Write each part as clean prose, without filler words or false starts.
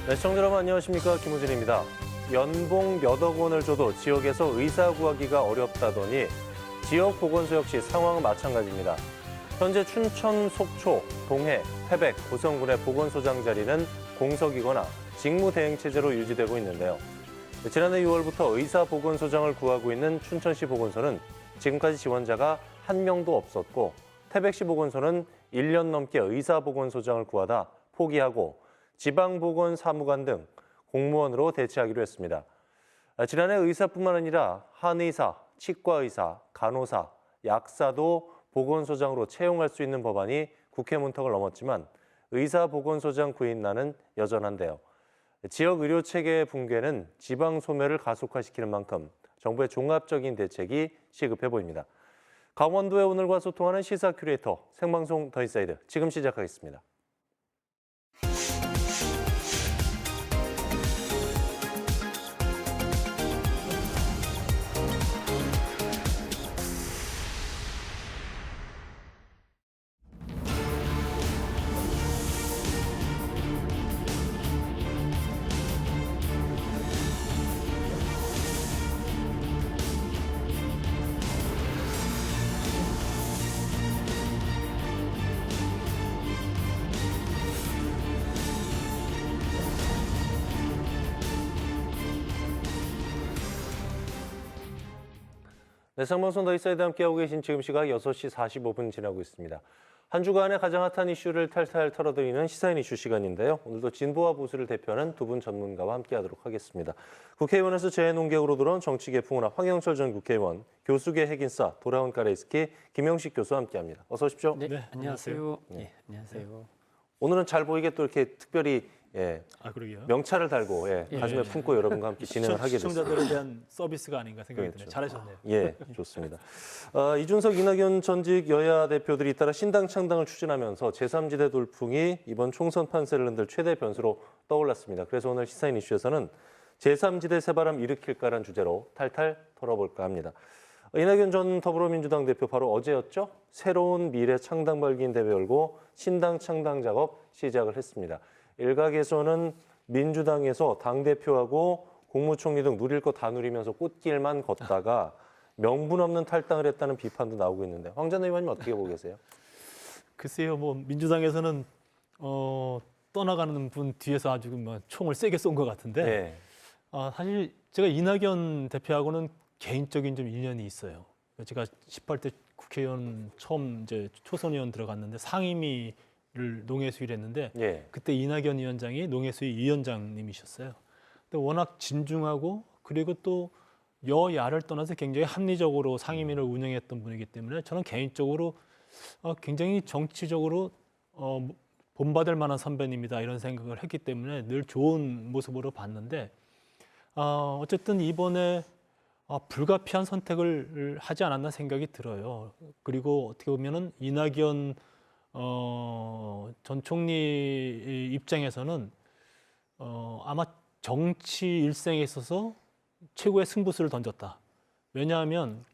네, 시청자 여러분 안녕하십니까, 김우진입니다. 연봉 몇억 원을 줘도 지역에서 의사 구하기가 어렵다더니 지역 보건소 역시 상황은 마찬가지입니다. 현재 춘천, 속초, 동해, 태백, 고성군의 보건소장 자리는 공석이거나 직무대행체제로 유지되고 있는데요. 지난해 6월부터 의사 보건소장을 구하고 있는 춘천시 보건소는 지금까지 지원자가 한 명도 없었고, 태백시 보건소는 1년 넘게 의사 보건소장을 구하다 포기하고 지방보건사무관 등 공무원으로 대체하기로 했습니다. 지난해 의사뿐만 아니라 한의사, 치과의사, 간호사, 약사도 보건소장으로 채용할 수 있는 법안이 국회 문턱을 넘었지만 의사 보건소장 구인난은 여전한데요. 지역 의료 체계의 붕괴는 지방 소멸을 가속화시키는 만큼 정부의 종합적인 대책이 시급해 보입니다. 강원도의 오늘과 소통하는 시사 큐레이터 생방송 더 인사이드 지금 시작하겠습니다. 네, 생방송 더 인사이드 함께하고 계신 지금 시각 6시 45분 지나고 있습니다. 한 주간의 가장 핫한 이슈를 탈탈 털어드리는 시사인 이슈 시간인데요. 오늘도 진보와 보수를 대표하는 두 분 전문가와 함께하도록 하겠습니다. 국회의원에서 재논객으로 들어온 정치계 풍운화 황영철 전 국회의원, 교수계 핵인싸 돌아온 까레이스키 김영식 교수와 함께합니다. 어서 오십시오. 네, 안녕하세요. 네, 안녕하세요. 오늘은 잘 보이게 또 이렇게 특별히 그러게요. 명찰을 달고 가슴에 품고 여러분과 함께 진행을 하게 됐습니다. 시청자들에 대한 서비스가 아닌가 생각이 드네요. 그렇죠. 잘하셨네요. 예, 좋습니다. 이준석, 이낙연 전직 여야 대표들이 잇따라 신당 창당을 추진하면서 제3지대 돌풍이 이번 총선 판세를 흔들 최대 변수로 떠올랐습니다. 그래서 오늘 시사인 이슈에서는 제3지대 새바람 일으킬까라는 주제로 탈탈 털어볼까 합니다. 이낙연 전 더불어민주당 대표 바로 어제였죠? 새로운 미래 창당 발기인 대회 열고 신당 창당 작업 시작을 했습니다. 일각에서는 민주당에서 당대표하고 국무총리 등 누릴 거 다 누리면서 꽃길만 걷다가 명분 없는 탈당을 했다는 비판도 나오고 있는데 황 전 의원님 어떻게 보고 계세요? 글쎄요, 뭐 민주당에서는 떠나가는 분 뒤에서 아주 총을 세게 쏜 것 같은데 네. 사실 제가 이낙연 대표하고는 개인적인 좀 인연이 있어요. 제가 18대 국회의원 처음 이제 초선 의원 들어갔는데 상임위를 농해수위를 했는데 그때 이낙연 위원장이 농해수위 위원장님이셨어요. 근데 워낙 진중하고 그리고 또 여야를 떠나서 굉장히 합리적으로 상임위를 운영했던 분이기 때문에 저는 개인적으로 굉장히 정치적으로 본받을 만한 선배님이다 이런 생각을 했기 때문에 늘 좋은 모습으로 봤는데 어쨌든 이번에 불가피한 선택을 하지 않았나 생각이 들어요. 그리고 어떻게 보면은 이낙연 전 총리 입장에서는 아마 정치 일생에 있어서 최고의 승부수를 던졌다. 왜냐하면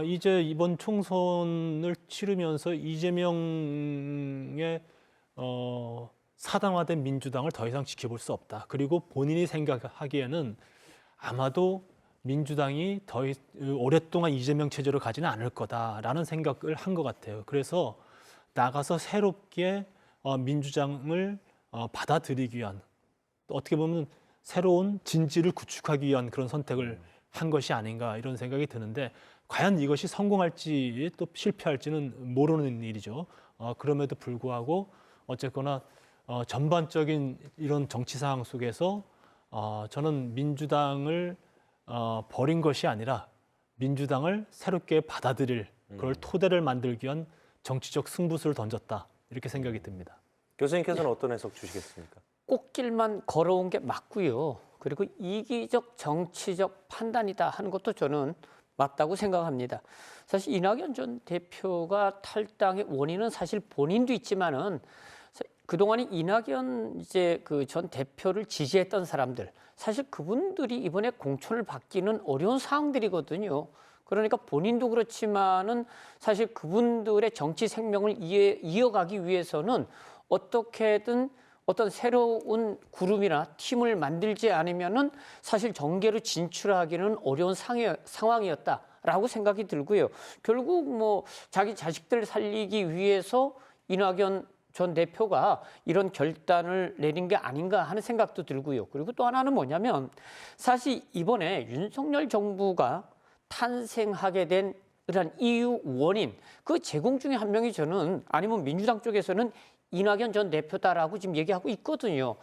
이제 이번 총선을 치르면서 이재명의 사당화된 민주당을 더 이상 지켜볼 수 없다. 그리고 본인이 생각하기에는 아마도 민주당이 더 오랫동안 이재명 체제로 가지는 않을 거다라는 생각을 한 것 같아요. 그래서 나가서 새롭게 민주당을 받아들이기 위한 어떻게 보면 새로운 진지를 구축하기 위한 그런 선택을 한 것이 아닌가 이런 생각이 드는데 과연 이것이 성공할지 또 실패할지는 모르는 일이죠. 그럼에도 불구하고 어쨌거나 전반적인 이런 정치 상황 속에서 저는 민주당을 버린 것이 아니라 민주당을 새롭게 받아들일 그걸 토대를 만들기 위한 정치적 승부수를 던졌다 이렇게 생각이 듭니다. 교수님께서는 어떤 해석 주시겠습니까? 꽃길만 걸어온 게 맞고요. 그리고 이기적 정치적 판단이다 하는 것도 저는 맞다고 생각합니다. 사실 이낙연 전 대표가 탈당의 원인은 사실 본인도 있지만은 그동안에 이낙연 그 전 대표를 지지했던 사람들 사실 그분들이 이번에 공천을 받기는 어려운 상황들이거든요. 그러니까 본인도 그렇지만은 사실 그분들의 정치 생명을 이어가기 위해서는 어떻게든 어떤 새로운 그룹이나 팀을 만들지 않으면은 사실 정계로 진출하기는 어려운 상황이었다라고 생각이 들고요. 결국 뭐 자기 자식들 살리기 위해서 이낙연 전 대표가 이런 결단을 내린 게 아닌가 하는 생각도 들고요. 그리고 또 하나는 뭐냐면 사실 이번에 윤석열 정부가 탄생하게 된 이런 이유 원인 그 제공 중에 한 명이 저는 아니면 민주당 쪽에서는 이낙연 전 대표다라고 지금 얘기하고 있거든요.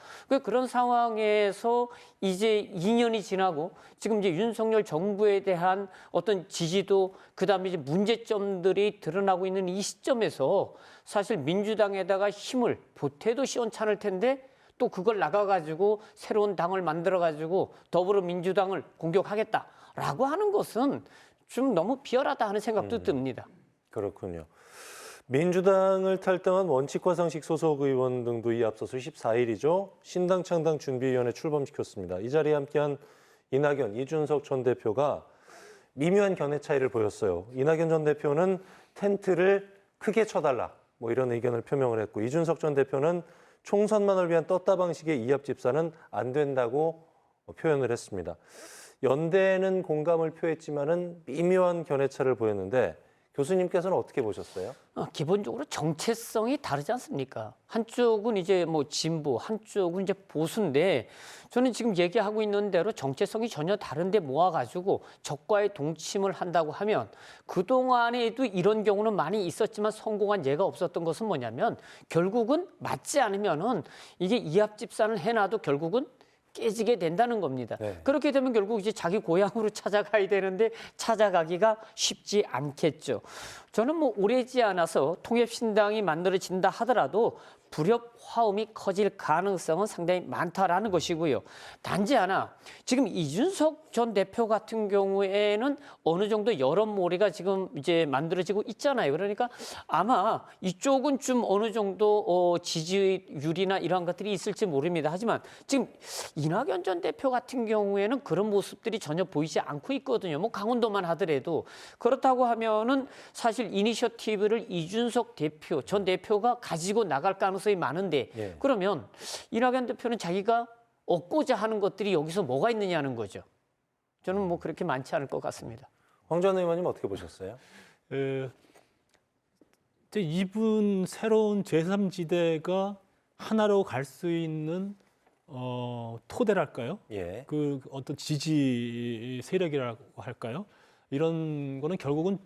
그런 상황에서 이제 2년이 지나고 지금 이제 윤석열 정부에 대한 어떤 지지도 그다음에 이제 문제점들이 드러나고 있는 이 시점에서 사실 민주당에다가 힘을 보태도 시원찮을 텐데 또 그걸 나가가지고 새로운 당을 만들어가지고 더불어민주당을 공격하겠다라고 하는 것은 좀 너무 비열하다 하는 생각도 듭니다. 그렇군요. 민주당을 탈당한 원칙과 상식 소속 의원 등도 이 앞서서 14일이죠. 신당 창당 준비위원회 출범시켰습니다. 이 자리에 함께한 이낙연, 이준석 전 대표가 미묘한 견해 차이를 보였어요. 이낙연 전 대표는 텐트를 크게 쳐달라 뭐 이런 의견을 표명을 했고 이준석 전 대표는 총선만을 위한 떴다 방식의 이합 집산은 안 된다고 표현을 했습니다. 연대는 공감을 표했지만은 미묘한 견해차를 보였는데 교수님께서는 어떻게 보셨어요? 기본적으로 정체성이 다르지 않습니까? 한쪽은 이제 뭐 진보, 한쪽은 이제 보수인데 저는 지금 얘기하고 있는 대로 정체성이 전혀 다른데 모아가지고 적과의 동침을 한다고 하면 그동안에도 이런 경우는 많이 있었지만 성공한 예가 없었던 것은 뭐냐면 결국은 맞지 않으면은 이게 이합집산을 해놔도 결국은 깨지게 된다는 겁니다. 네. 그렇게 되면 결국 이제 자기 고향으로 찾아가야 되는데 찾아가기가 쉽지 않겠죠. 저는 뭐 오래지 않아서 통합신당이 만들어진다 하더라도 불협 화음이 커질 가능성은 상당히 많다라는 것이고요. 단지 하나 지금 이준석 전 대표 같은 경우에는 어느 정도 여론몰이가 지금 이제 만들어지고 있잖아요. 그러니까 아마 이쪽은 좀 어느 정도 지지율이나 이러한 것들이 있을지 모릅니다. 하지만 지금 이낙연 전 대표 같은 경우에는 그런 모습들이 전혀 보이지 않고 있거든요. 뭐 강원도만 하더라도 그렇다고 하면은 사실 이니셔티브를 이준석 대표 전 대표가 가지고 나갈 가능성이 많은데 예. 그러면 이낙연 대표는 자기가 얻고자 하는 것들이 여기서 뭐가 있느냐는 거죠. 저는 뭐 그렇게 많지 않을 것 같습니다. 황 전 의원님 어떻게 보셨어요? 이제 이분 새로운 제3지대가 하나로 갈 수 있는 토대랄까요? 예. 그 어떤 지지 세력이라고 할까요? 이런 거는 결국은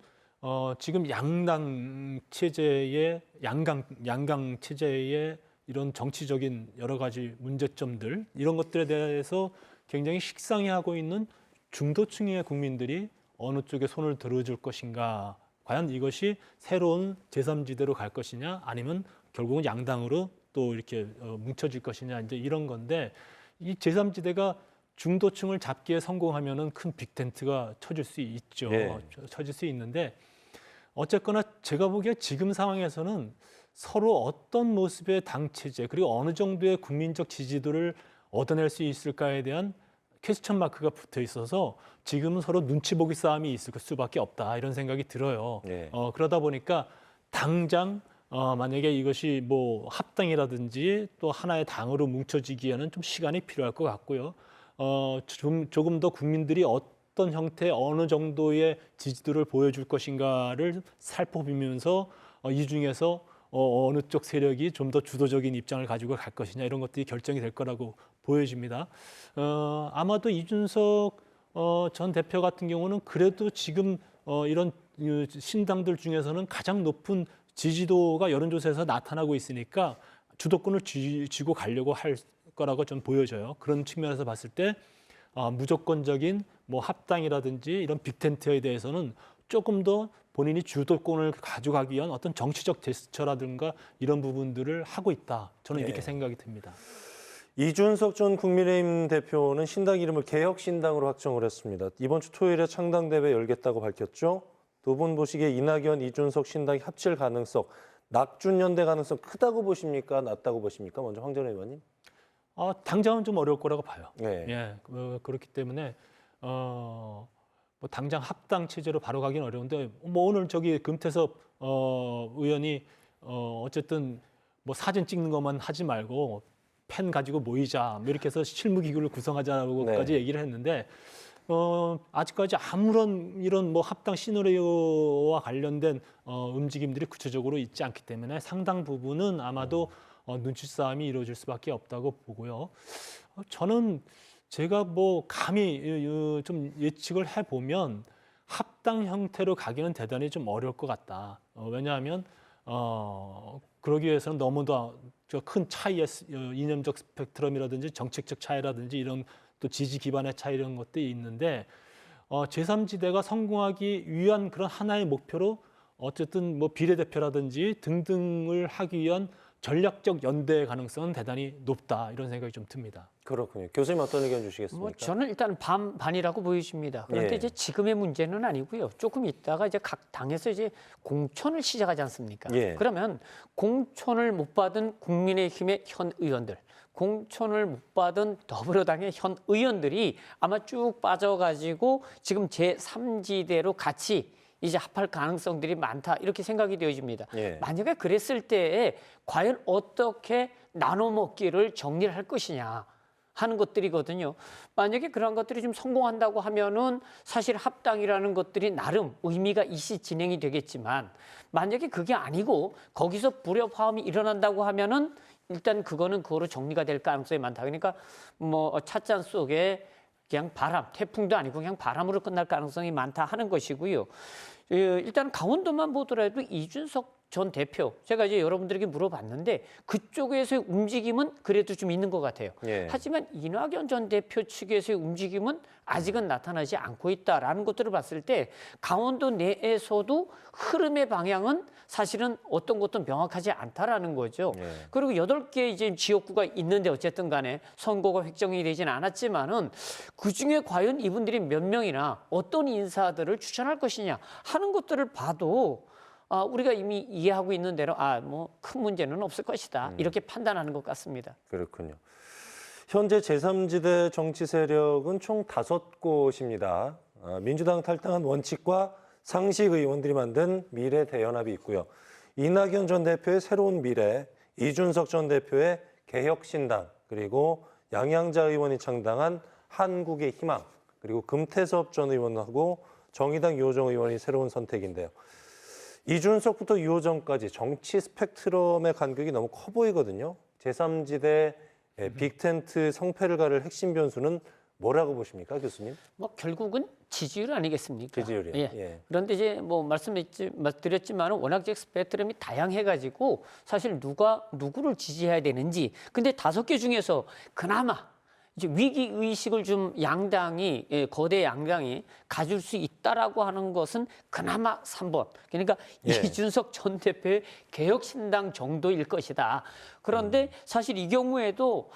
지금 양당 체제의 양강 체제의 이런 정치적인 여러 가지 문제점들 이런 것들에 대해서 굉장히 식상해하고 있는 중도층의 국민들이 어느 쪽에 손을 들어줄 것인가? 과연 이것이 새로운 제3지대로 갈 것이냐? 아니면 결국은 양당으로 또 이렇게 뭉쳐질 것이냐? 이제 이런 건데 이 제3지대가 중도층을 잡기에 성공하면은 큰 빅텐트가 쳐질 수 있죠. 예. 쳐질 수 있는데 어쨌거나 제가 보기에 지금 상황에서는 서로 어떤 모습의 당 체제 그리고 어느 정도의 국민적 지지도를 얻어낼 수 있을까에 대한 퀘스천 마크가 붙어 있어서 지금은 서로 눈치 보기 싸움이 있을 수밖에 없다 이런 생각이 들어요. 네. 그러다 보니까 당장 만약에 이것이 뭐 합당이라든지 또 하나의 당으로 뭉쳐지기에는 좀 시간이 필요할 것 같고요. 조금 더 국민들이 어떤 형태 어느 정도의 지지도를 보여줄 것인가를 살펴보면서 이 중에서 어느 쪽 세력이 좀 더 주도적인 입장을 가지고 갈 것이냐 이런 것들이 결정이 될 거라고 보여집니다. 아마도 이준석 전 대표 같은 경우는 그래도 지금 이런 신당들 중에서는 가장 높은 지지도가 여론조사에서 나타나고 있으니까 주도권을 쥐고 가려고 할 거라고 좀 보여져요. 그런 측면에서 봤을 때 무조건적인 뭐 합당이라든지 이런 빅텐트에 대해서는 조금 더 본인이 주도권을 가져가기 위한 어떤 정치적 제스처라든가 이런 부분들을 하고 있다. 저는 이렇게 생각이 듭니다. 이준석 전 국민의힘 대표는 신당 이름을 개혁신당으로 확정을 했습니다. 이번 주 토요일에 창당대회 열겠다고 밝혔죠. 두 분 보시기에 이낙연, 이준석 신당이 합칠 가능성, 낙준연대 가능성 크다고 보십니까? 낮다고 보십니까? 먼저 황 전 의원님. 당장은 좀 어려울 거라고 봐요. 네. 예, 그렇기 때문에 뭐 당장 합당 체제로 바로 가기는 어려운데 뭐 오늘 저기 금태섭 의원이 어쨌든 뭐 사진 찍는 것만 하지 말고 펜 가지고 모이자, 뭐 이렇게 해서 실무기구를 구성하자고까지 네. 얘기를 했는데 아직까지 아무런 이런 뭐 합당 시나리오와 관련된 움직임들이 구체적으로 있지 않기 때문에 상당 부분은 아마도 눈치 싸움이 이루어질 수밖에 없다고 보고요. 저는 제가 뭐 감히 좀 예측을 해보면 합당 형태로 가기는 대단히 좀 어려울 것 같다. 왜냐하면 그러기 위해서는 너무도 큰 차이의 이념적 스펙트럼이라든지 정책적 차이라든지 이런 또 지지 기반의 차이 이런 것들이 있는데 제3지대가 성공하기 위한 그런 하나의 목표로 어쨌든 뭐 비례대표라든지 등등을 하기 위한 전략적 연대 가능성은 대단히 높다 이런 생각이 좀 듭니다. 그렇군요. 교수님 어떤 의견 주시겠습니까? 뭐 저는 일단 반반이라고 보여집니다. 그런데 예. 이제 지금의 문제는 아니고요. 조금 있다가 이제 각 당에서 이제 공천을 시작하지 않습니까? 예. 그러면 공천을 못 받은 국민의힘의 현 의원들, 공천을 못 받은 더불어당의 현 의원들이 아마 쭉 빠져가지고 지금 제3지대로 같이 이제 합할 가능성들이 많다 이렇게 생각이 되어집니다. 예. 만약에 그랬을 때에 과연 어떻게 나눠 먹기를 정리를 할 것이냐 하는 것들이거든요. 만약에 그런 것들이 좀 성공한다고 하면은 사실 합당이라는 것들이 나름 의미가 있이 진행이 되겠지만 만약에 그게 아니고 거기서 불협화음이 일어난다고 하면은 일단 그거는 그거로 정리가 될 가능성이 많다. 그러니까 뭐 찻잔 속에 그냥 바람, 태풍도 아니고 그냥 바람으로 끝날 가능성이 많다 하는 것이고요. 일단 강원도만 보더라도 이준석 전 대표, 제가 이제 여러분들에게 물어봤는데 그쪽에서의 움직임은 그래도 좀 있는 것 같아요. 예. 하지만 이낙연 전 대표 측에서의 움직임은 아직은 나타나지 않고 있다라는 것들을 봤을 때 강원도 내에서도 흐름의 방향은 사실은 어떤 것도 명확하지 않다라는 거죠. 예. 그리고 8개 이제 지역구가 있는데 어쨌든 간에 선거가 획정이 되지는 않았지만은 그중에 과연 이분들이 몇 명이나 어떤 인사들을 추천할 것이냐 하는 것들을 봐도 우리가 이미 이해하고 있는 대로 뭐 큰 문제는 없을 것이다. 이렇게 판단하는 것 같습니다. 그렇군요. 현재 제3지대 정치 세력은 총 5곳입니다. 민주당 탈당한 원칙과 상식 의원들이 만든 미래 대연합이 있고요. 이낙연 전 대표의 새로운 미래, 이준석 전 대표의 개혁신당, 그리고 양양자 의원이 창당한 한국의 희망, 그리고 금태섭 전 의원하고 정의당 유호정 의원이 새로운 선택인데요. 이준석부터 유호정까지 정치 스펙트럼의 간격이 너무 커 보이거든요. 제3지대 빅텐트 성패를 가를 핵심 변수는 뭐라고 보십니까, 교수님? 뭐 결국은 지지율 아니겠습니까? 지지율이요. 예. 예. 그런데 이제 뭐 말씀드렸지만 워낙 이제 스펙트럼이 다양해가지고 사실 누가 누구를 지지해야 되는지. 근데 5개 중에서 그나마 이제 위기 의식을 좀 거대 양당이 가질 수 있다라고 하는 것은 그나마 3번. 그러니까 예. 이준석 전 대표의 개혁신당 정도일 것이다. 그런데 사실 이 경우에도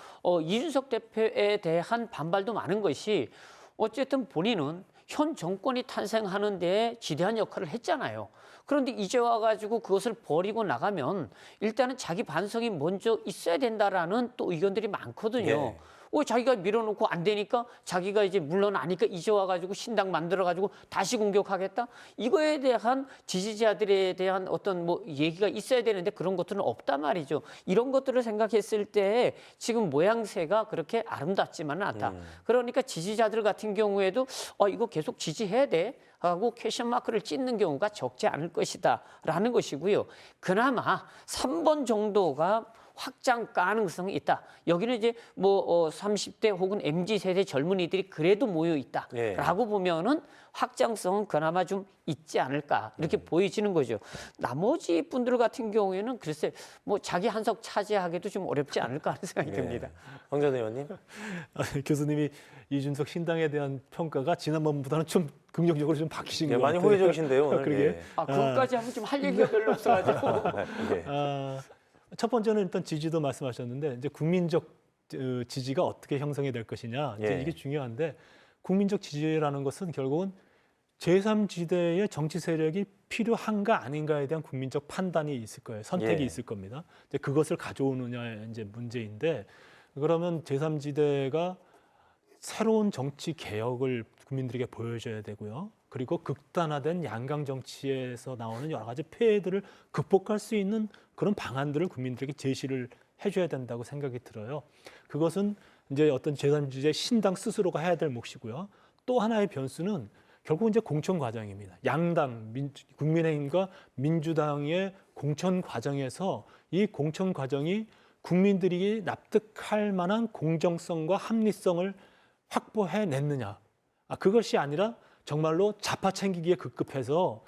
이준석 대표에 대한 반발도 많은 것이 어쨌든 본인은 현 정권이 탄생하는 데 지대한 역할을 했잖아요. 그런데 이제 와가지고 그것을 버리고 나가면 일단은 자기 반성이 먼저 있어야 된다라는 또 의견들이 많거든요. 예. 자기가 밀어놓고 안 되니까 자기가 이제 물러나니까 이제 와가지고 신당 만들어가지고 다시 공격하겠다? 이거에 대한 지지자들에 대한 어떤 뭐 얘기가 있어야 되는데 그런 것들은 없단 말이죠. 이런 것들을 생각했을 때 지금 모양새가 그렇게 아름답지만은 않다. 그러니까 지지자들 같은 경우에도 이거 계속 지지해야 돼. 하고 퀘션 마크를 찍는 경우가 적지 않을 것이다 라는 것이고요. 그나마 3번 정도가 확장 가능성이 있다. 여기는 이제 뭐 30대 혹은 MZ 세대 젊은이들이 그래도 모여 있다라고 예. 보면은 확장성은 그나마 좀 있지 않을까 이렇게 보여지는 거죠. 나머지 분들 같은 경우에는 글쎄 뭐 자기 한석 차지하기도 좀 어렵지 않을까 하는 생각이 듭니다. 황 전 의원님. 교수님이 이준석 신당에 대한 평가가 지난번보다는 좀 긍정적으로 좀 바뀌신 예, 것 많이 같아요. 호의적이신데요, 오늘. 그러게. 예. 그것까지 하면 좀 할 얘기가 별로 없어가지고. 예. 첫 번째는 일단 지지도 말씀하셨는데 이제 국민적 지지가 어떻게 형성이 될 것이냐 이제 예. 이게 중요한데 국민적 지지라는 것은 결국은 제3지대의 정치 세력이 필요한가 아닌가에 대한 국민적 판단이 있을 거예요. 선택이 예. 있을 겁니다. 이제 그것을 가져오느냐의 이제 문제인데 그러면 제3지대가 새로운 정치 개혁을 국민들에게 보여줘야 되고요. 그리고 극단화된 양강 정치에서 나오는 여러 가지 폐해들을 극복할 수 있는 그런 방안들을 국민들에게 제시를 해줘야 된다고 생각이 들어요. 그것은 이제 어떤 제3지대 신당 스스로가 해야 될 몫이고요. 또 하나의 변수는 결국 이제 공천 과정입니다. 양당, 국민의힘과 민주당의 공천 과정에서 이 공천 과정이 국민들이 납득할 만한 공정성과 합리성을 확보해냈느냐. 그것이 아니라 정말로 좌파 챙기기에 급급해서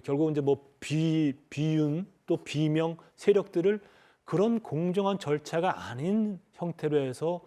결국 이제 뭐 비윤 또 비명 세력들을 그런 공정한 절차가 아닌 형태로 해서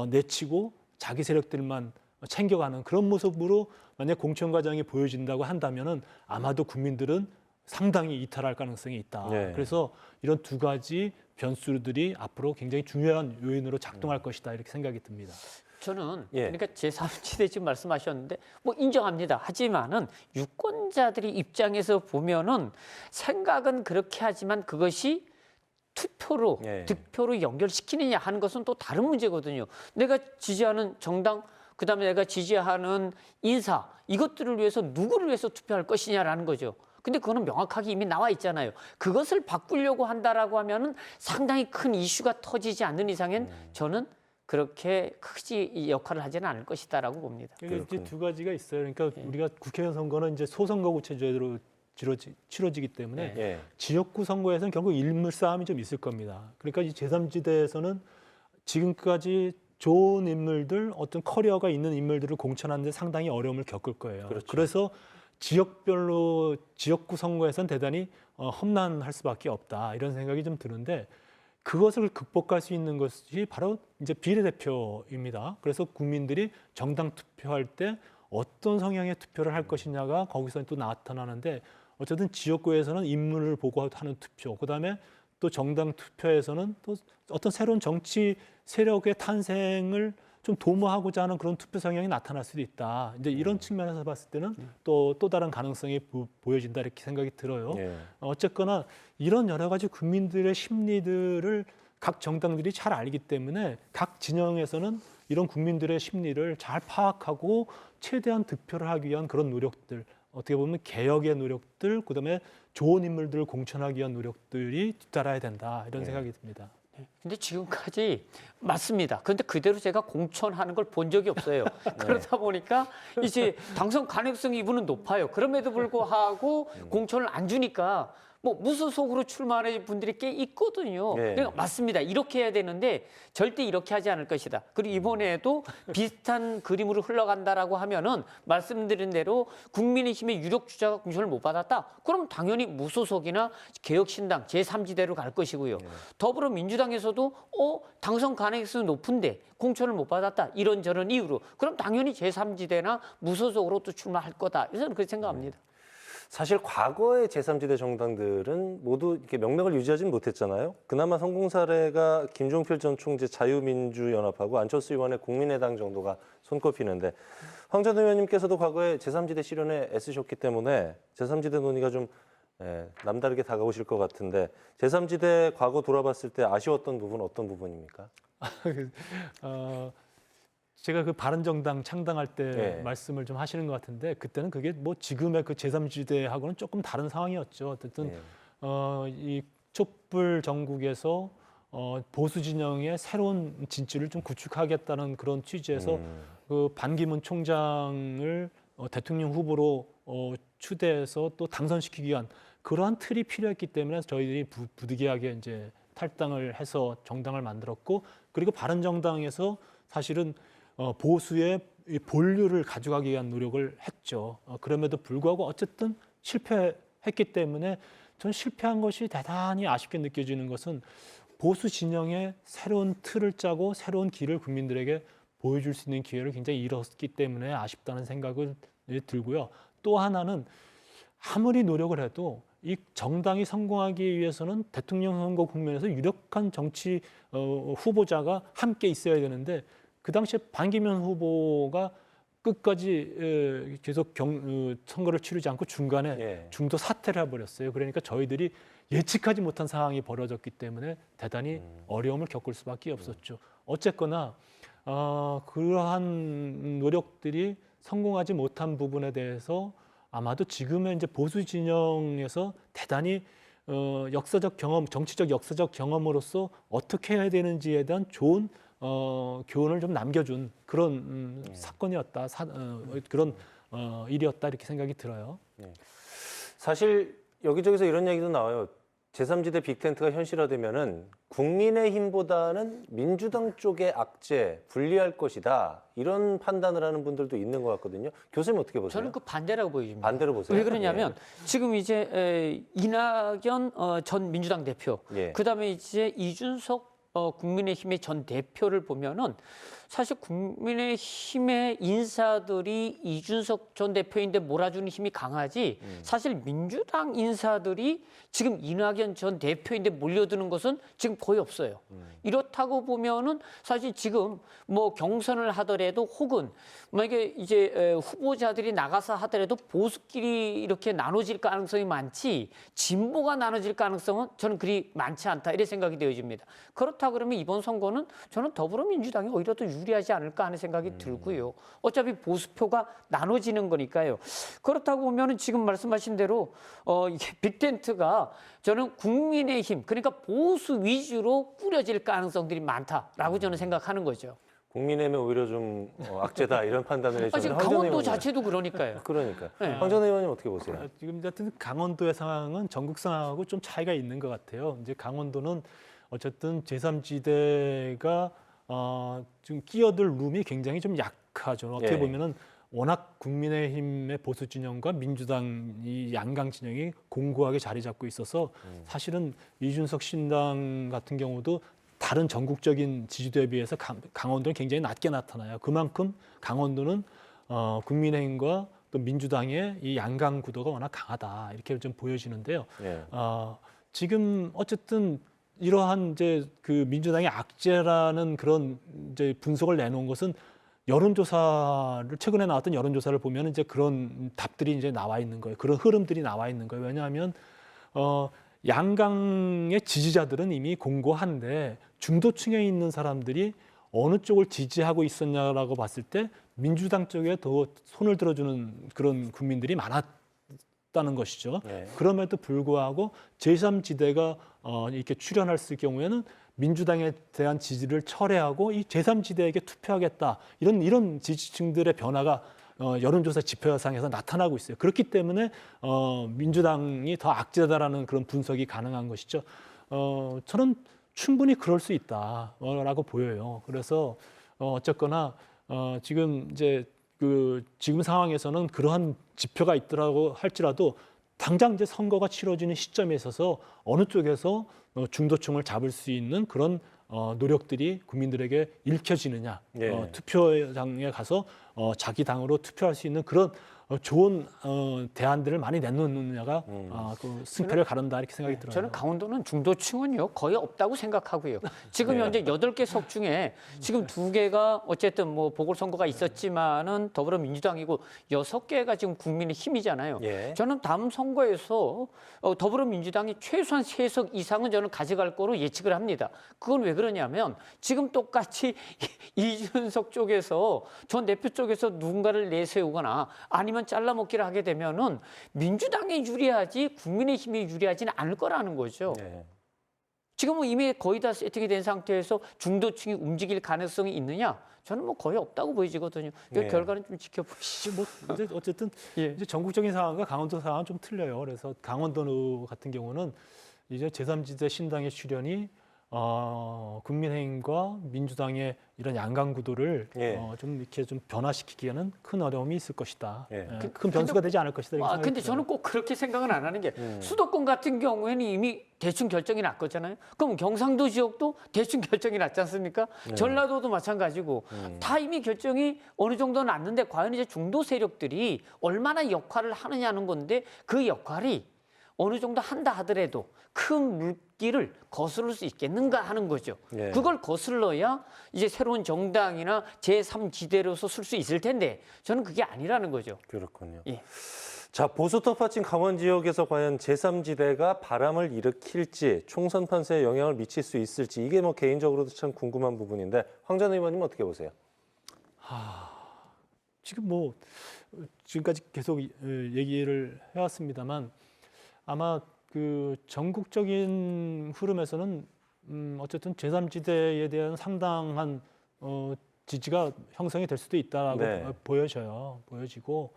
내치고 자기 세력들만 챙겨가는 그런 모습으로 만약 공천 과정이 보여진다고 한다면은 아마도 국민들은 상당히 이탈할 가능성이 있다. 네. 그래서 이런 두 가지 변수들이 앞으로 굉장히 중요한 요인으로 작동할 것이다 이렇게 생각이 듭니다. 저는 예. 그러니까 제3지대 지금 말씀하셨는데 뭐 인정합니다. 하지만은 유권자들이 입장에서 보면은 생각은 그렇게 하지만 그것이 투표로 예. 득표로 연결시키느냐 하는 것은 또 다른 문제거든요. 내가 지지하는 정당 그다음에 내가 지지하는 인사 이것들을 위해서 누구를 위해서 투표할 것이냐라는 거죠. 근데 그거는 명확하게 이미 나와 있잖아요. 그것을 바꾸려고 한다라고 하면은 상당히 큰 이슈가 터지지 않는 이상엔 저는 그렇게 크게 역할을 하지는 않을 것이다라고 봅니다. 이제 두 가지가 있어요. 그러니까 우리가 국회의원 선거는 이제 소선거 구체제로 치러지기 때문에 예. 지역구 선거에서는 결국 인물 싸움이 좀 있을 겁니다. 그러니까 이 제3지대에서는 지금까지 좋은 인물들, 어떤 커리어가 있는 인물들을 공천하는데 상당히 어려움을 겪을 거예요. 그렇죠. 그래서 지역별로 지역구 선거에서는 대단히 험난할 수밖에 없다 이런 생각이 좀 드는데 그것을 극복할 수 있는 것이 바로 이제 비례대표입니다. 그래서 국민들이 정당 투표할 때 어떤 성향의 투표를 할 것이냐가 거기서 또 나타나는데 어쨌든 지역구에서는 인물을 보고 하는 투표, 그다음에 또 정당 투표에서는 또 어떤 새로운 정치 세력의 탄생을 좀 도모하고자 하는 그런 투표 성향이 나타날 수도 있다. 이제 이런 측면에서 봤을 때는 또 다른 가능성이 보여진다 이렇게 생각이 들어요. 예. 어쨌거나 이런 여러 가지 국민들의 심리들을 각 정당들이 잘 알기 때문에 각 진영에서는 이런 국민들의 심리를 잘 파악하고 최대한 득표를 하기 위한 그런 노력들, 어떻게 보면 개혁의 노력들, 그다음에 좋은 인물들을 공천하기 위한 노력들이 뒤따라야 된다 이런 생각이 듭니다. 근데 지금까지 맞습니다. 그런데 그대로 제가 공천하는 걸 본 적이 없어요. 그러다 보니까 이제 당선 가능성이 이분은 높아요. 그럼에도 불구하고 공천을 안 주니까 뭐 무소속으로 출마하는 분들이 꽤 있거든요. 네. 그러니까 맞습니다. 이렇게 해야 되는데 절대 이렇게 하지 않을 것이다. 그리고 이번에도 비슷한 그림으로 흘러간다라고 하면은 말씀드린 대로 국민의힘의 유력 주자가 공천을 못 받았다. 그럼 당연히 무소속이나 개혁신당 제3지대로 갈 것이고요. 더불어민주당에서도 당선 가능성이 높은데 공천을 못 받았다. 이런저런 이유로. 그럼 당연히 제3지대나 무소속으로 또 출마할 거다. 저는 그렇게 생각합니다. 사실 과거의 제3지대 정당들은 모두 이렇게 명맥을 유지하지는 못했잖아요. 그나마 성공 사례가 김종필 전 총재 자유민주연합하고 안철수 의원의 국민의당 정도가 손꼽히는데 황 전 의원님께서도 과거에 제3지대 실현에 애쓰셨기 때문에 제3지대 논의가 좀 남다르게 다가오실 것 같은데 제3지대 과거 돌아봤을 때 아쉬웠던 부분 어떤 부분입니까? 제가 그 바른정당 창당할 때 네. 말씀을 좀 하시는 것 같은데 그때는 그게 뭐 지금의 그 제3지대하고는 조금 다른 상황이었죠. 어쨌든 네. 이 촛불 전국에서 보수 진영의 새로운 진출을 좀 구축하겠다는 그런 취지에서 그 반기문 총장을 대통령 후보로 추대해서 또 당선시키기 위한 그러한 틀이 필요했기 때문에 저희들이 부득이하게 이제 탈당을 해서 정당을 만들었고 그리고 바른정당에서 사실은 보수의 이 본류를 가져가기 위한 노력을 했죠. 그럼에도 불구하고 어쨌든 실패했기 때문에 전 실패한 것이 대단히 아쉽게 느껴지는 것은 보수 진영의 새로운 틀을 짜고 새로운 길을 국민들에게 보여줄 수 있는 기회를 굉장히 잃었기 때문에 아쉽다는 생각을 들고요. 또 하나는 아무리 노력을 해도 이 정당이 성공하기 위해서는 대통령 선거 국면에서 유력한 정치 후보자가 함께 있어야 되는데 그 당시에 반기문 후보가 끝까지 계속 선거를 치르지 않고 중간에 중도 사퇴를 해버렸어요. 그러니까 저희들이 예측하지 못한 상황이 벌어졌기 때문에 대단히 어려움을 겪을 수밖에 없었죠. 어쨌거나 그러한 노력들이 성공하지 못한 부분에 대해서 아마도 지금의 이제 보수 진영에서 대단히 역사적 경험, 정치적 역사적 경험으로서 어떻게 해야 되는지에 대한 좋은 교훈을 좀 남겨준 그런 사건이었다, 그런 일이었다 이렇게 생각이 들어요. 사실 여기저기서 이런 얘기도 나와요. 제3지대 빅텐트가 현실화되면은 국민의힘보다는 민주당 쪽의 악재 불리할 것이다. 이런 판단을 하는 분들도 있는 것 같거든요. 교수님 어떻게 보세요? 저는 그 반대라고 보여집니다. 반대로 보세요. 왜 그러냐면 지금 이제 이낙연 전 민주당 대표, 예. 그다음에 이제 이준석 국민의힘의 전 대표를 보면은 사실 국민의힘의 인사들이 이준석 전 대표인데 몰아주는 힘이 강하지 사실 민주당 인사들이 지금 이낙연 전 대표인데 몰려드는 것은 지금 거의 없어요. 이렇다고 보면은 사실 지금 뭐 경선을 하더라도 혹은 만약에 이제 후보자들이 나가서 하더라도 보수끼리 이렇게 나눠질 가능성이 많지 진보가 나눠질 가능성은 저는 그리 많지 않다 이런 생각이 되어집니다. 그렇다 그러면 이번 선거는 저는 더불어민주당이 오히려 더 유리하지 않을까 하는 생각이 들고요. 어차피 보수표가 나눠지는 거니까요. 그렇다고 보면은 지금 말씀하신 대로 이게 빅텐트가 저는 국민의힘 그러니까 보수 위주로 꾸려질 가능성들이 많다라고 저는 생각하는 거죠. 국민의힘이 오히려 좀 악재다 이런 판단을 해주는데 지금 황 전 강원도 의원은- 자체도 그러니까. 그러니까 네. 황 전 의원님 어떻게 보세요? 지금 같은 강원도의 상황은 전국 상황하고 좀 차이가 있는 것 같아요. 이제 강원도는 어쨌든 제3지대가 지금 끼어들 룸이 굉장히 좀 약하죠. 어떻게 예. 보면은 워낙 국민의힘의 보수 진영과 민주당 이 양강 진영이 공고하게 자리 잡고 있어서 사실은 이준석 신당 같은 경우도 다른 전국적인 지지도에 비해서 강원도는 굉장히 낮게 나타나요. 그만큼 강원도는 국민의힘과 또 민주당의 이 양강 구도가 워낙 강하다 이렇게 좀 보여지는데요. 예. 지금 어쨌든 이러한 이제 그 민주당의 악재라는 그런 이제 분석을 내놓은 것은 여론조사를 최근에 나왔던 여론조사를 보면 이제 그런 답들이 이제 나와 있는 거예요. 그런 흐름들이 나와 있는 거예요. 왜냐하면 양강의 지지자들은 이미 공고한데 중도층에 있는 사람들이 어느 쪽을 지지하고 있었냐라고 봤을 때 민주당 쪽에 더 손을 들어주는 그런 국민들이 많았다는 것이죠. 네. 그럼에도 불구하고 제3지대가 이렇게 출연할 경우에는 민주당에 대한 지지를 철회하고 이 제3지대에게 투표하겠다 이런 지지층들의 변화가 여론조사 지표상에서 나타나고 있어요. 그렇기 때문에 민주당이 더 악재다라는 그런 분석이 가능한 것이죠. 저는 충분히 그럴 수 있다라고 보여요. 그래서 어쨌거나 지금 이제 지금 상황에서는 그러한 지표가 있더라고 할지라도 당장 이제 선거가 치러지는 시점에 있어서 어느 쪽에서 중도층을 잡을 수 있는 그런 노력들이 국민들에게 읽혀지느냐, 예. 투표장에 가서 자기 당으로 투표할 수 있는 그런 좋은 대안들을 많이 내놓느냐가 그 승패를 가른다 이렇게 생각이 들어요. 저는 강원도는 중도층은요 거의 없다고 생각하고요. 지금 네. 현재 8개 석 중에 지금 2개가 어쨌든 뭐 보궐선거가 있었지만은 더불어민주당이고 6개가 지금 국민의힘이잖아요. 예. 저는 다음 선거에서 더불어민주당이 최소한 3석 이상은 저는 가져갈 거로 예측을 합니다. 그건 왜 그러냐면 지금 똑같이 이준석 쪽에서 전 대표 쪽에서 누군가를 내세우거나 아니면 잘라먹기를 하게 되면은 민주당이 유리하지 국민의힘이 유리하지는 않을 거라는 거죠. 예. 지금은 이미 거의 다 세팅이 된 상태에서 중도층이 움직일 가능성이 있느냐? 저는 뭐 거의 없다고 보여지거든요. 이 네. 결과는 좀 지켜보시죠. 뭐 이제 어쨌든 예. 이제 전국적인 상황과 강원도 상황은 좀 틀려요. 그래서 강원도 같은 경우는 이제 제3지대 신당의 출현이 국민의힘과 민주당의 이런 양강 구도를 예. 좀 이렇게 좀 변화시키기에는 큰 어려움이 있을 것이다. 예. 큰 변수가 되지 않을 것이다. 이렇게 생각이 근데 들어요. 저는 꼭 그렇게 생각은 안 하는 게 수도권 같은 경우에는 이미 대충 결정이 났거잖아요. 그럼 경상도 지역도 대충 결정이 났지 않습니까? 전라도도 마찬가지고 다 이미 결정이 어느 정도 났는데 과연 이제 중도 세력들이 얼마나 역할을 하느냐는 건데 그 역할이 어느 정도 한다 하더라도 큰 물길을 거스를 수 있겠는가 하는 거죠. 예. 그걸 거슬러야 이제 새로운 정당이나 제3지대로서 쓸 수 있을 텐데 저는 그게 아니라는 거죠. 그렇군요. 예. 자, 보수 텃밭인 강원 지역에서 과연 제3지대가 바람을 일으킬지, 총선 판세에 영향을 미칠 수 있을지 이게 뭐 개인적으로도 참 궁금한 부분인데 황 전 의원님 어떻게 보세요? 지금 뭐 지금까지 계속 얘기를 해왔습니다만 아마 그 전국적인 흐름에서는 어쨌든 제3지대에 대한 상당한 지지가 형성이 될 수도 있다라고 네. 보여지고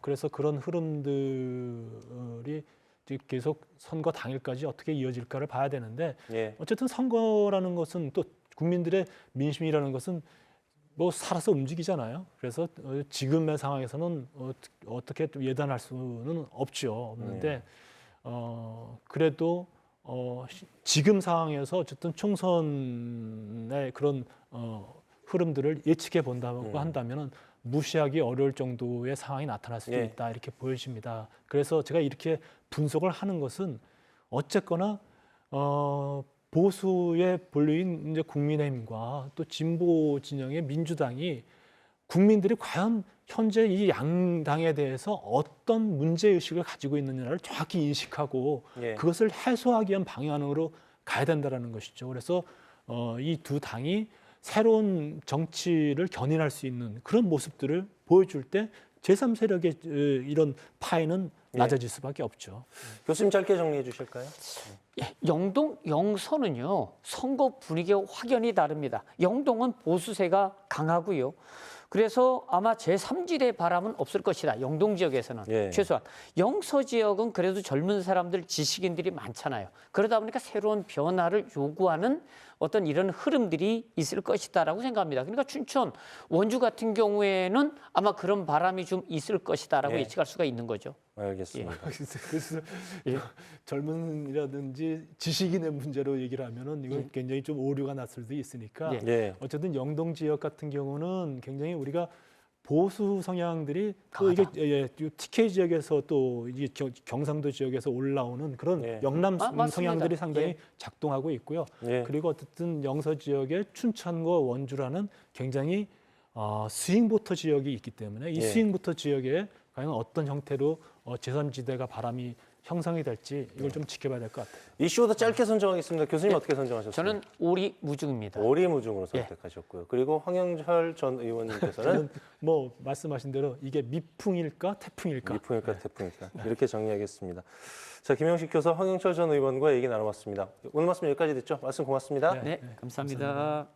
그래서 그런 흐름들이 이제 계속 선거 당일까지 어떻게 이어질까를 봐야 되는데 예. 어쨌든 선거라는 것은 또 국민들의 민심이라는 것은 뭐 살아서 움직이잖아요. 그래서 지금의 상황에서는 어떻게 좀 예단할 수는 없는데 그래도 지금 상황에서 어쨌든 총선의 그런 흐름들을 예측해 본다고 한다면은 무시하기 어려울 정도의 상황이 나타날 수도 예. 있다 이렇게 보여집니다. 그래서 제가 이렇게 분석을 하는 것은 어쨌거나 보수의 본류인 이제 국민의힘과 또 진보 진영의 민주당이 국민들이 과연 현재 이 양당에 대해서 어떤 문제 의식을 가지고 있느냐를 정확히 인식하고 예. 그것을 해소하기 위한 방향으로 가야 된다라는 것이죠. 그래서 이 두 당이 새로운 정치를 견인할 수 있는 그런 모습들을 보여줄 때 제3세력의 이런 파해는 낮아질 수밖에 없죠. 교수님 짧게 정리해 주실까요? 예, 영동, 영서는요, 선거 분위기가 확연히 다릅니다. 영동은 보수세가 강하고요. 그래서 아마 제3지대 바람은 없을 것이다. 영동 지역에서는 예. 최소한. 영서 지역은 그래도 젊은 사람들, 지식인들이 많잖아요. 그러다 보니까 새로운 변화를 요구하는 어떤 이런 흐름들이 있을 것이다라고 생각합니다. 그러니까 춘천, 원주 같은 경우에는 아마 그런 바람이 좀 있을 것이다라고 예. 예측할 수가 있는 거죠. 알겠습니다. 그래서 젊은이라든지 지식인의 문제로 얘기를 하면은 이건 굉장히 좀 오류가 났을 수도 있으니까 예. 예. 어쨌든 영동 지역 같은 경우는 굉장히 우리가 보수 성향들이 또 이게 TK 지역에서 또 이게 경상도 지역에서 올라오는 그런 예. 영남 맞습니다. 성향들이 상당히 예. 작동하고 있고요. 예. 그리고 어쨌든 영서 지역의 춘천과 원주라는 굉장히 스윙보터 지역이 있기 때문에 이 예. 스윙보터 지역에 과연 어떤 형태로 제3지대가 바람이 형성이 될지 이걸 좀 지켜봐야 될 것 같아요. 이슈보다 짧게 선정하겠습니다. 교수님 어떻게 선정하셨어요? 저는 오리무중입니다. 오리무중으로 예. 선택하셨고요. 그리고 황영철 전 의원님께서는 저는 뭐 말씀하신 대로 이게 미풍일까 태풍일까 미풍일까 태풍일까 이렇게 정리하겠습니다. 자, 김영식 교수, 황영철 전 의원과 얘기 나눠봤습니다. 오늘 말씀 여기까지 듣죠. 말씀 고맙습니다. 네, 감사합니다.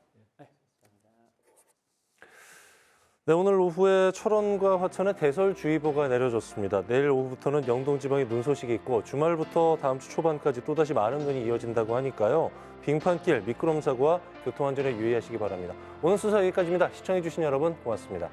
네, 오늘 오후에 철원과 화천에 대설주의보가 내려졌습니다. 내일 오후부터는 영동 지방에 눈 소식이 있고 주말부터 다음 주 초반까지 또다시 많은 눈이 이어진다고 하니까요. 빙판길, 미끄럼 사고와 교통안전에 유의하시기 바랍니다. 오늘 수사 여기까지입니다. 시청해주신 여러분 고맙습니다.